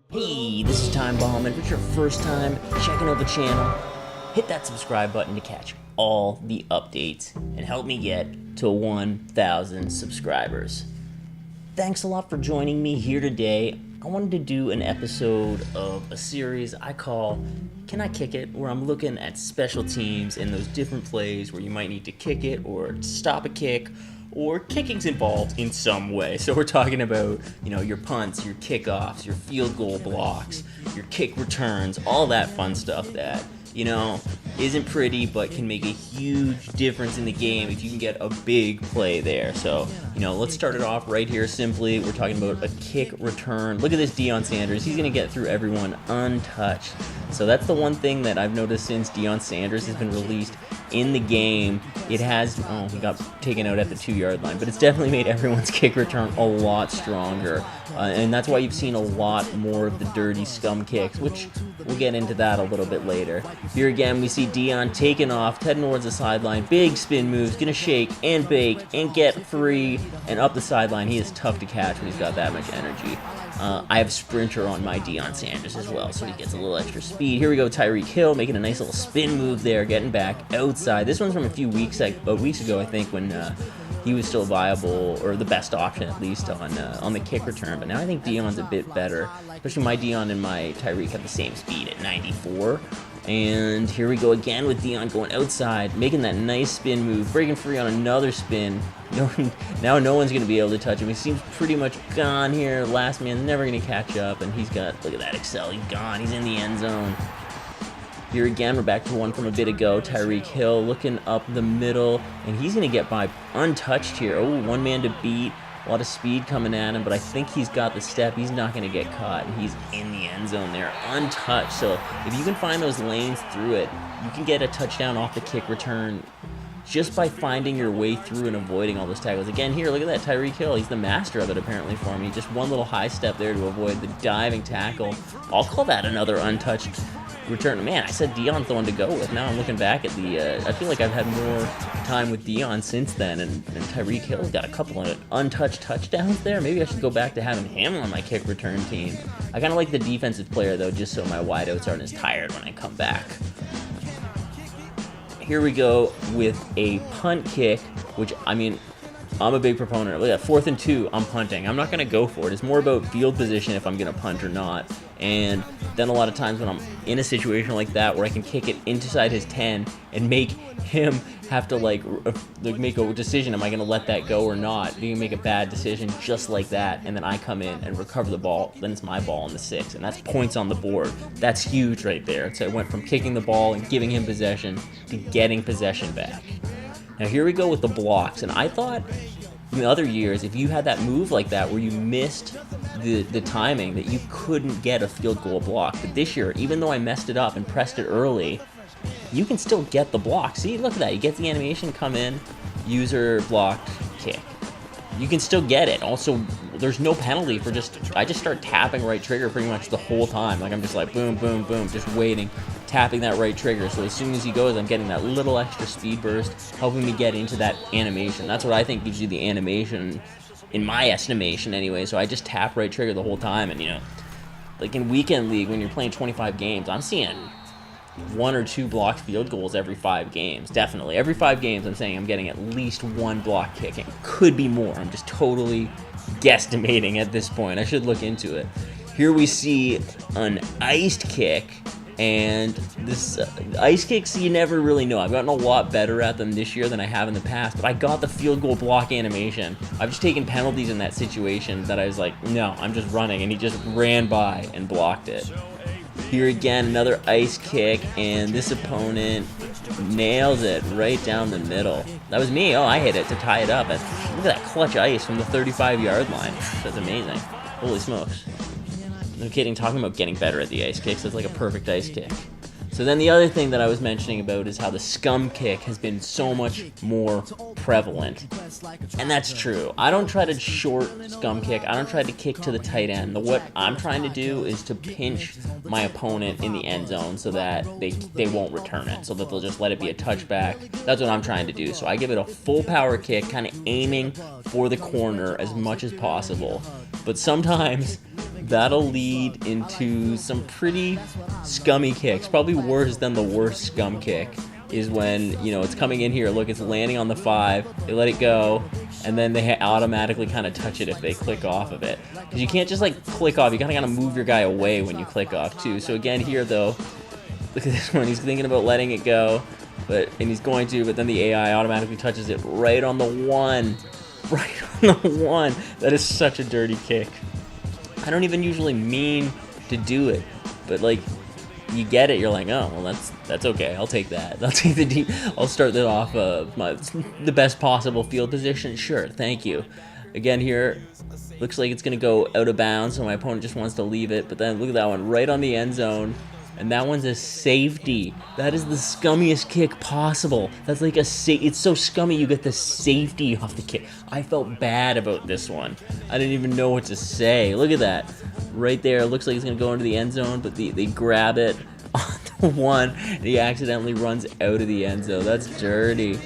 Hey, this is Time Bomb, and if it's your first time checking out the channel, hit that subscribe button to catch all the updates and help me get to 1,000 subscribers. Thanks a lot for joining me here today. I wanted to do an episode of a series I call Can I Kick It?, where I'm looking at special teams and those different plays where you might need to kick it or stop a kick, or kicking's involved in some way. So we're talking about, your punts, your kickoffs, your field goal blocks, your kick returns, all that fun stuff that, isn't pretty but can make a huge difference in the game if you can get a big play there. So, let's start it off right here simply. We're talking about a kick return. Look at this Deion Sanders. He's going to get through everyone untouched. So that's the one thing that I've noticed since Deion Sanders has been released in the game. It has, he got taken out at the 2-yard line, but it's definitely made everyone's kick return a lot stronger. And that's why you've seen a lot more of the dirty scum kicks, which we'll get into that a little bit later. Here again, we see Deion taking off, heading towards the sideline. Big spin moves, gonna shake and bake and get free and up the sideline. He is tough to catch when he's got that much energy. I have Sprinter on my Deion Sanders as well, so he gets a little extra speed. Here we go, Tyreek Hill making a nice little spin move there, getting back outside. This one's from a few weeks ago, I think, when he was still viable, or the best option at least on the kick return. But now I think Deion's a bit better, especially my Deion and my Tyreek have the same speed at 94. And here we go again with Deion going outside, making that nice spin move, breaking free on another spin. Now no one's going to be able to touch him. He seems pretty much gone here. Last man's never going to catch up, and he's got, look at that Excel, he's gone. He's in the end zone. Here again, we're back to one from a bit ago. Tyreek Hill looking up the middle, and he's going to get by untouched here. Oh, one man to beat. A lot of speed coming at him, but I think he's got the step. He's not going to get caught, and he's in the end zone there, untouched. So if you can find those lanes through it, you can get a touchdown off the kick return just by finding your way through and avoiding all those tackles. Again, here, look at that Tyreek Hill. He's the master of it, apparently, for me. Just one little high step there to avoid the diving tackle. I'll call that another untouched return. Man, I said Deion's the one to go with. Now I'm looking back at I feel like I've had more time with Deion since then, and Tyreek Hill's got a couple of untouched touchdowns there. Maybe I should go back to having him on my kick return team. I kind of like the defensive player, though, just so my wideouts aren't as tired when I come back. Here we go with a punt kick, which, I'm a big proponent of. Look at that, 4th and 2, I'm punting. I'm not going to go for it. It's more about field position if I'm going to punt or not. And then a lot of times when I'm in a situation like that where I can kick it inside his 10 and make him have to make a decision, am I going to let that go or not? You can make a bad decision just like that, and then I come in and recover the ball. Then it's my ball on the 6, and that's points on the board. That's huge right there. So I went from kicking the ball and giving him possession to getting possession back. Now here we go with the blocks, and I thought in the other years, if you had that move like that where you missed the timing, that you couldn't get a field goal block. But this year, even though I messed it up and pressed it early, you can still get the block. See, look at that. You get the animation, come in, user blocked, kick. You can still get it. Also, there's no penalty for I just start tapping right trigger pretty much the whole time. Like, I'm just like boom, boom, boom, just waiting, tapping that right trigger. So as soon as he goes, I'm getting that little extra speed burst, helping me get into that animation. That's what I think gives you the animation, in my estimation anyway. So I just tap right trigger the whole time. And, like in weekend league, when you're playing 25 games, I'm seeing 1 or 2 blocked field goals every 5 games. Definitely. Every 5 games, I'm saying I'm getting at least 1 block kicking. Could be more. I'm just totally guesstimating at this point. I should look into it. Here we see an iced kick. And this ice kicks, you never really know. I've gotten a lot better at them this year than I have in the past, but I got the field goal block animation. I've just taken penalties in that situation that I was like, no, I'm just running, and he just ran by and blocked it. Here again, another ice kick, and this opponent nails it right down the middle. That was me. Oh, I hit it to tie it up. Look at that clutch ice from the 35-yard line. That's amazing. Holy smokes. No kidding, talking about getting better at the ice kicks. That's like a perfect ice kick. So then the other thing that I was mentioning about is how the scum kick has been so much more prevalent. And that's true. I don't try to short scum kick. I don't try to kick to the tight end. What I'm trying to do is to pinch my opponent in the end zone so that they won't return it, so that they'll just let it be a touchback. That's what I'm trying to do. So I give it a full power kick, kind of aiming for the corner as much as possible. But sometimes that'll lead into some pretty scummy kicks. Probably worse than the worst scum kick is when, you know, it's coming in here. Look, it's landing on the 5. They let it go, and then they automatically kind of touch it if they click off of it. Because you can't just, like, click off. You kind of got to move your guy away when you click off, too. So, again, here, though, look at this one. He's thinking about letting it go, and he's going to, but then the AI automatically touches it right on the 1. Right on the 1. That is such a dirty kick. I don't even usually mean to do it, but, like, you get it. You're like, oh, well, that's okay. I'll take that. I'll take the deep. I'll start that off the best possible field position. Sure, thank you. Again, here, looks like it's gonna go out of bounds, so my opponent just wants to leave it. But then look at that one, right on the end zone, and that one's a safety. That is the scummiest kick possible. That's like it's so scummy you get the safety off the kick. I felt bad about this one. I didn't even know what to say. Look at that. Right there, it looks like it's going to go into the end zone, but they grab it on the 1, and he accidentally runs out of the end zone. That's dirty.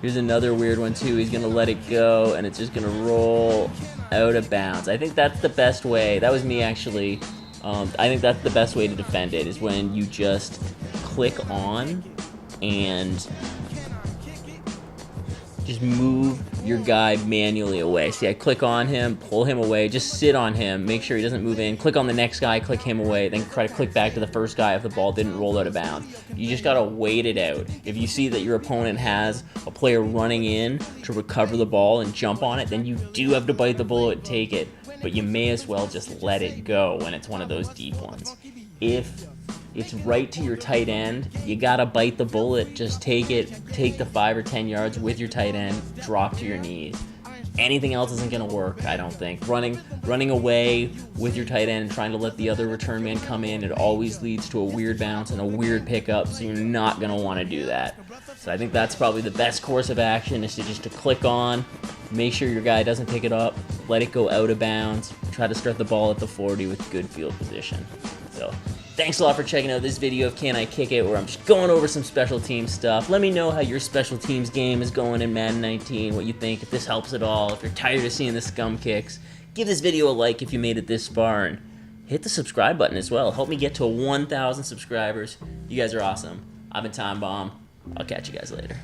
Here's another weird one, too. He's going to let it go, and it's just going to roll out of bounds. I think that's the best way. That was me, actually. I think that's the best way to defend it, is when you just click on and just move your guy manually away. See, I click on him, pull him away, just sit on him, make sure he doesn't move in, click on the next guy, click him away, then try to click back to the first guy if the ball didn't roll out of bounds. You just gotta wait it out. If you see that your opponent has a player running in to recover the ball and jump on it, then you do have to bite the bullet and take it, but you may as well just let it go when it's one of those deep ones. If it's right to your tight end, you gotta bite the bullet. Just take it, take the 5 or 10 yards with your tight end, drop to your knees. Anything else isn't gonna work, I don't think. Running away with your tight end and trying to let the other return man come in, it always leads to a weird bounce and a weird pickup, so you're not gonna wanna do that. So I think that's probably the best course of action, is to click on, make sure your guy doesn't pick it up, let it go out of bounds, try to start the ball at the 40 with good field position. So, thanks a lot for checking out this video of Can I Kick It, where I'm just going over some special team stuff. Let me know how your special teams game is going in Madden 19, what you think, if this helps at all, if you're tired of seeing the scum kicks. Give this video a like if you made it this far, and hit the subscribe button as well. Help me get to 1,000 subscribers. You guys are awesome. I've been Time Bomb. I'll catch you guys later.